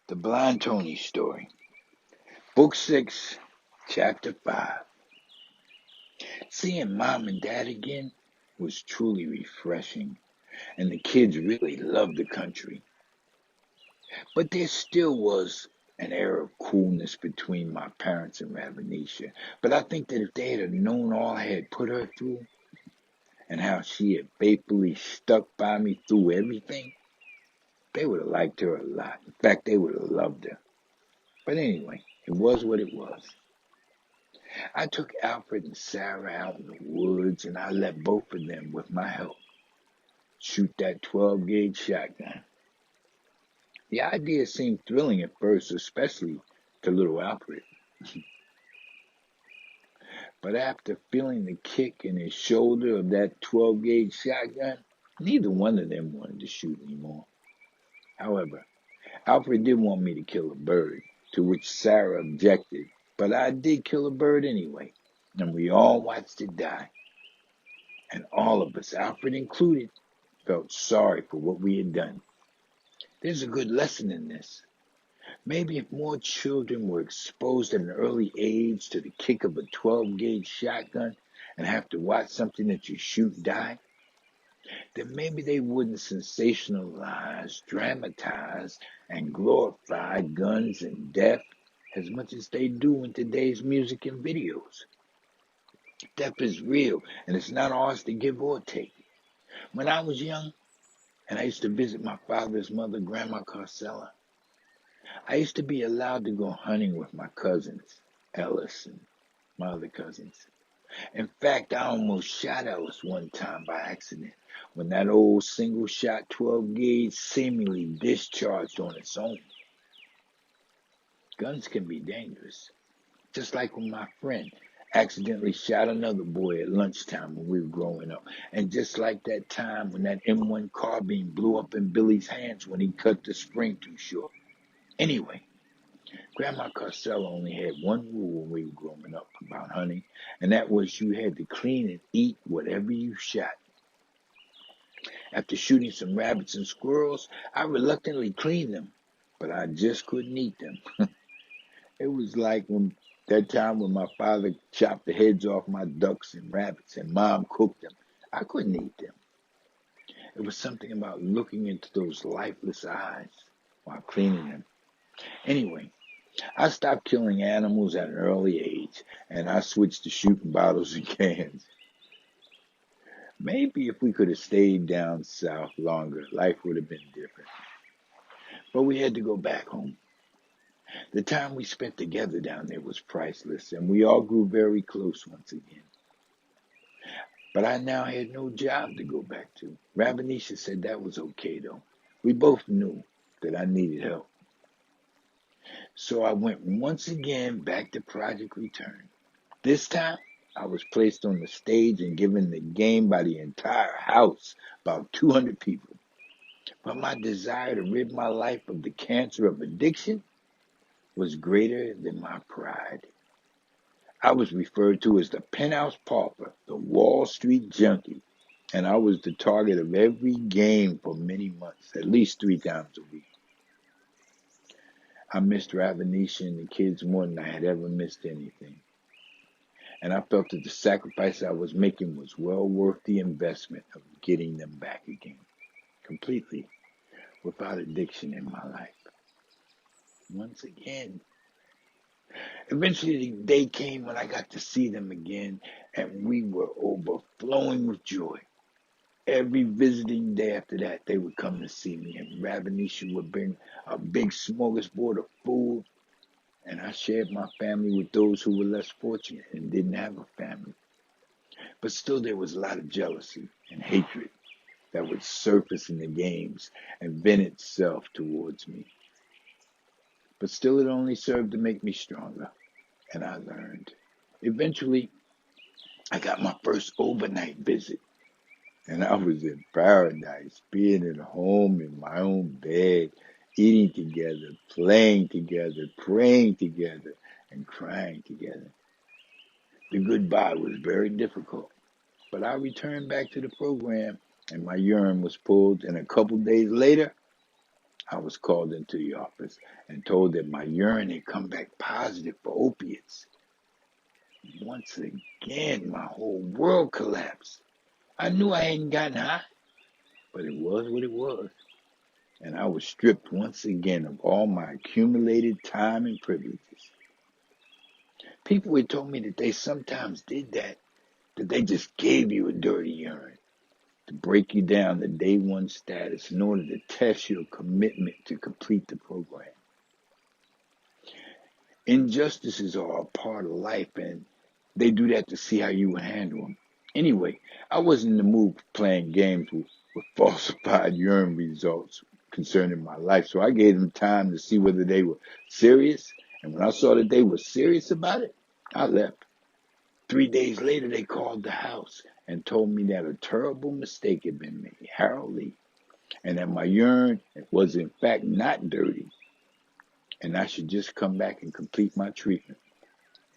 The Blind Tony Story, Book 6, Chapter 5. Seeing Mom and Dad again was truly refreshing, and the kids really loved the country. But there still was an air of coolness between my parents and Ravenisha. But I think that if they had known all I had put her through, and how she had faithfully stuck by me through everything, they would have liked her a lot. In fact, they would have loved her. But anyway, it was what it was. I took Alfred and Sarah out in the woods, and I let both of them, with my help, shoot that 12-gauge shotgun. The idea seemed thrilling at first, especially to little Alfred. But after feeling the kick in his shoulder of that 12-gauge shotgun, neither one of them wanted to shoot anymore. However, Alfred did want me to kill a bird, to which Sarah objected, but I did kill a bird anyway, and we all watched it die. And all of us, Alfred included, felt sorry for what we had done. There's a good lesson in this. Maybe if more children were exposed at an early age to the kick of a 12-gauge shotgun and have to watch something that you shoot die, then maybe they wouldn't sensationalize, dramatize, and glorify guns and death as much as they do in today's music and videos. Death is real, and it's not ours to give or take. When I was young, and I used to visit my father's mother, Grandma Carcella, I used to be allowed to go hunting with my cousins, Ellis and my other cousins. In fact, I almost shot Ellis one time by accident when that old single-shot 12-gauge seemingly discharged on its own. Guns can be dangerous, just like when my friend accidentally shot another boy at lunchtime when we were growing up. And just like that time when that M1 carbine blew up in Billy's hands when he cut the spring too short. Anyway, Grandma Carcella only had one rule when we were growing up about hunting, and that was you had to clean and eat whatever you shot. After shooting some rabbits and squirrels, I reluctantly cleaned them, but I just couldn't eat them. It was like that time when my father chopped the heads off my ducks and rabbits and Mom cooked them. I couldn't eat them. It was something about looking into those lifeless eyes while cleaning them. Anyway, I stopped killing animals at an early age, and I switched to shooting bottles and cans. Maybe if we could have stayed down south longer, life would have been different. But we had to go back home. The time we spent together down there was priceless, and we all grew very close once again. But I now had no job to go back to. Ravenisha said that was okay, though. We both knew that I needed help. So I went once again back to Project Return. This time, I was placed on the stage and given the game by the entire house, about 200 people. But my desire to rid my life of the cancer of addiction was greater than my pride. I was referred to as the penthouse pauper, the Wall Street junkie, and I was the target of every game for many months, at least 3 times a week. I missed Ravenisha and the kids more than I had ever missed anything. And I felt that the sacrifice I was making was well worth the investment of getting them back again, completely, without addiction in my life. Once again. Eventually the day came when I got to see them again, and we were overflowing with joy. Every visiting day after that, they would come to see me, and Ravenisha would bring a big smorgasbord of food, and I shared my family with those who were less fortunate and didn't have a family. But still there was a lot of jealousy and hatred that would surface in the games and vent itself towards me. But still it only served to make me stronger, and I learned. Eventually, I got my first overnight visit, and I was in paradise, being at home in my own bed, eating together, playing together, praying together, and crying together. The goodbye was very difficult, but I returned back to the program, and my urine was pulled, and a couple days later, I was called into the office and told that my urine had come back positive for opiates. Once again, my whole world collapsed. I knew I hadn't gotten high, but it was what it was. And I was stripped once again of all my accumulated time and privileges. People had told me that they sometimes did that they just gave you a dirty urine to break you down to day one status in order to test your commitment to complete the program. Injustices are a part of life, and they do that to see how you handle them. Anyway, I wasn't in the mood for playing games with falsified urine results concerning my life, so I gave them time to see whether they were serious, and when I saw that they were serious about it, I left. 3 days later, they called the house and told me that a terrible mistake had been made, Harold Lee, and that my urine was in fact not dirty, and I should just come back and complete my treatment.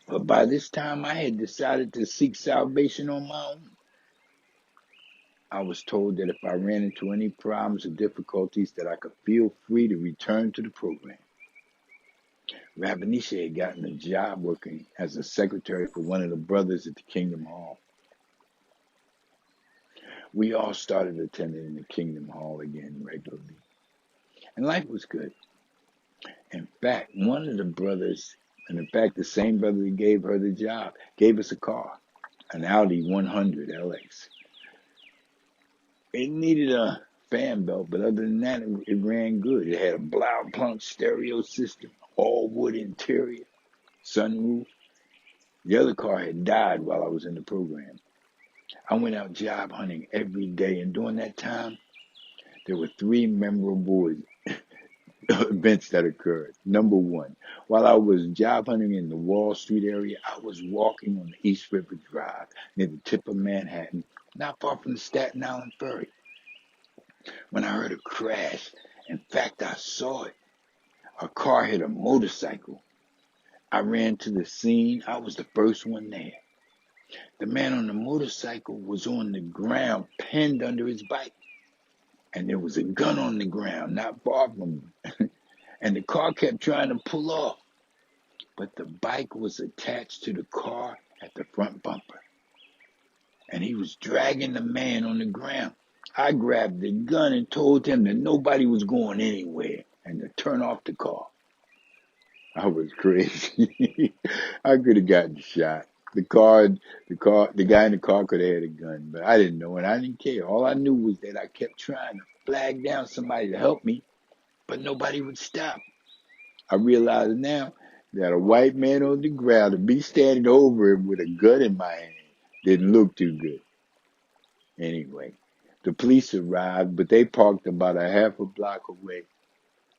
But by this time, I had decided to seek salvation on my own. I was told that if I ran into any problems or difficulties, that I could feel free to return to the program. Rabanisha had gotten a job working as a secretary for one of the brothers at the Kingdom Hall. We all started attending the Kingdom Hall again regularly, and life was good. In fact, one of the brothers, and in fact the same brother that gave her the job, gave us a car, an Audi 100 LX. It needed a fan belt, but other than that, it ran good. It had a Blaupunkt stereo system, all wood interior, sunroof. The other car had died while I was in the program. I went out job hunting every day, and during that time, there were 3 memorable events that occurred. Number one, while I was job hunting in the Wall Street area, I was walking on the East River Drive near the tip of Manhattan, not far from the Staten Island Ferry, when I heard a crash. In fact, I saw it. A car hit a motorcycle. I ran to the scene. I was the first one there. The man on the motorcycle was on the ground, pinned under his bike. And there was a gun on the ground, not far from him. And the car kept trying to pull off. But the bike was attached to the car at the front bumper. And he was dragging the man on the ground. I grabbed the gun and told him that nobody was going anywhere and to turn off the car. I was crazy. I could have gotten shot. The guy in the car could have had a gun, but I didn't know, and I didn't care. All I knew was that I kept trying to flag down somebody to help me, but nobody would stop. I realize now that a white man on the ground, to be standing over him with a gun in my hand, didn't look too good. Anyway, the police arrived, but they parked about a half a block away.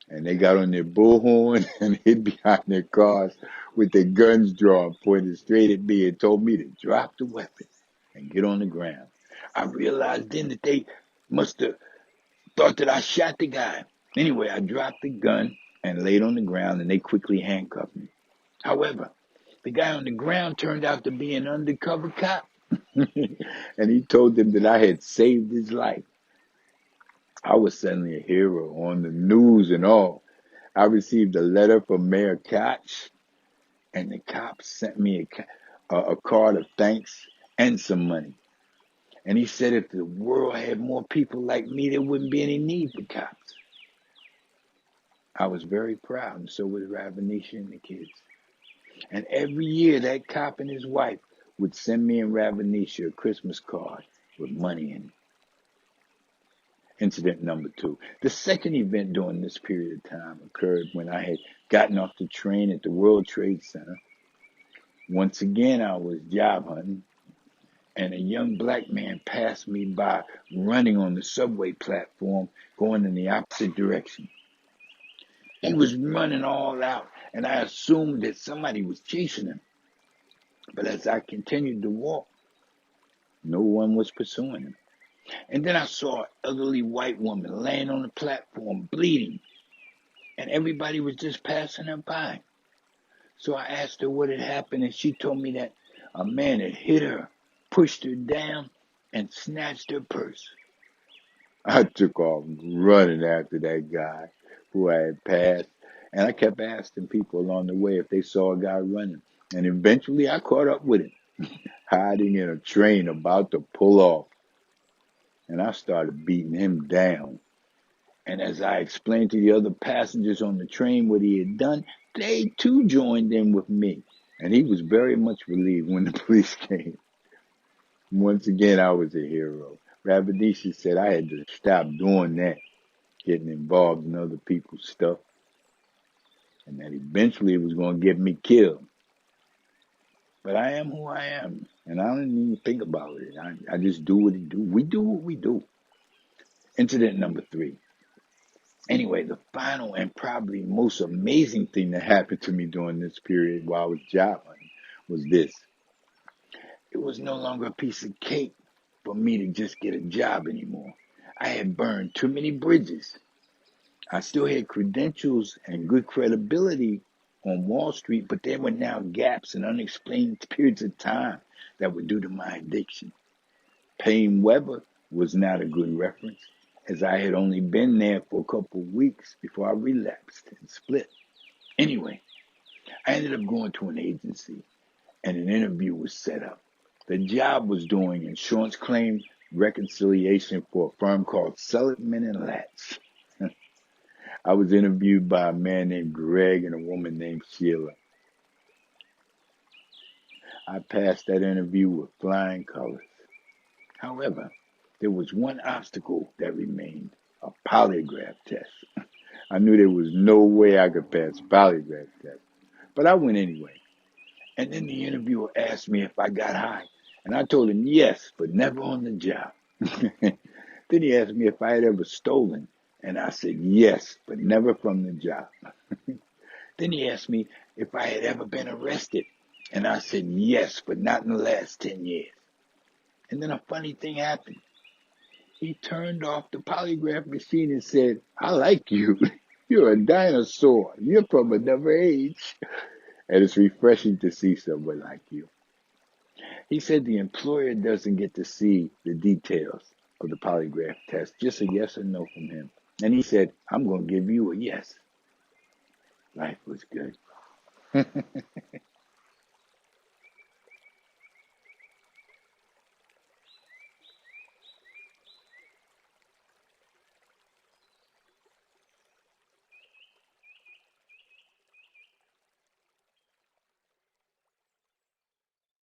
And they got on their bullhorn and hid behind their cars with their guns drawn, pointed straight at me, and told me to drop the weapon and get on the ground. I realized then that they must have thought that I shot the guy. Anyway, I dropped the gun and laid on the ground, and they quickly handcuffed me. However, the guy on the ground turned out to be an undercover cop, and he told them that I had saved his life. I was suddenly a hero on the news and all. I received a letter from Mayor Koch, and the cops sent me a card of thanks and some money. And he said if the world had more people like me, there wouldn't be any need for cops. I was very proud, and so was Ravenisha and the kids. And every year, that cop and his wife would send me and Ravenisha a Christmas card with money in it. Incident number 2. The second event during this period of time occurred when I had gotten off the train at the World Trade Center. Once again, I was job hunting, and a young black man passed me by running on the subway platform going in the opposite direction. He was running all out, and I assumed that somebody was chasing him. But as I continued to walk, no one was pursuing him. And then I saw an elderly white woman laying on the platform, bleeding, and everybody was just passing her by. So I asked her what had happened, and she told me that a man had hit her, pushed her down, and snatched her purse. I took off running after that guy, who I had passed, and I kept asking people along the way if they saw a guy running. And eventually I caught up with him, hiding in a train about to pull off, and I started beating him down. And as I explained to the other passengers on the train what he had done, they too joined in with me. And he was very much relieved when the police came. Once again, I was a hero. Ravadisha said I had to stop doing that, getting involved in other people's stuff, and that eventually it was going to get me killed. But I am who I am, and I don't even think about it. I just do what he do. We do what we do. Incident number 3. Anyway, the final and probably most amazing thing that happened to me during this period while I was job hunting was this. It was no longer a piece of cake for me to just get a job anymore. I had burned too many bridges. I still had credentials and good credibility on Wall Street, but there were now gaps and unexplained periods of time that were due to my addiction. Payne Weber was not a good reference, as I had only been there for a couple of weeks before I relapsed and split. Anyway, I ended up going to an agency, and an interview was set up. The job was doing insurance claim reconciliation for a firm called Seligman and Latch. I was interviewed by a man named Greg and a woman named Sheila. I passed that interview with flying colors. However, there was one obstacle that remained, a polygraph test. I knew there was no way I could pass a polygraph test, but I went anyway. And then the interviewer asked me if I got high, and I told him yes, but never on the job. Then he asked me if I had ever stolen, and I said yes, but never from the job. Then he asked me if I had ever been arrested, and I said yes, but not in the last 10 years. And then a funny thing happened. He turned off the polygraph machine and said, I like you. You're a dinosaur. You're from another age. And it's refreshing to see someone like you. He said the employer doesn't get to see the details of the polygraph test, just a yes or no from him. And he said, I'm going to give you a yes. Life was good.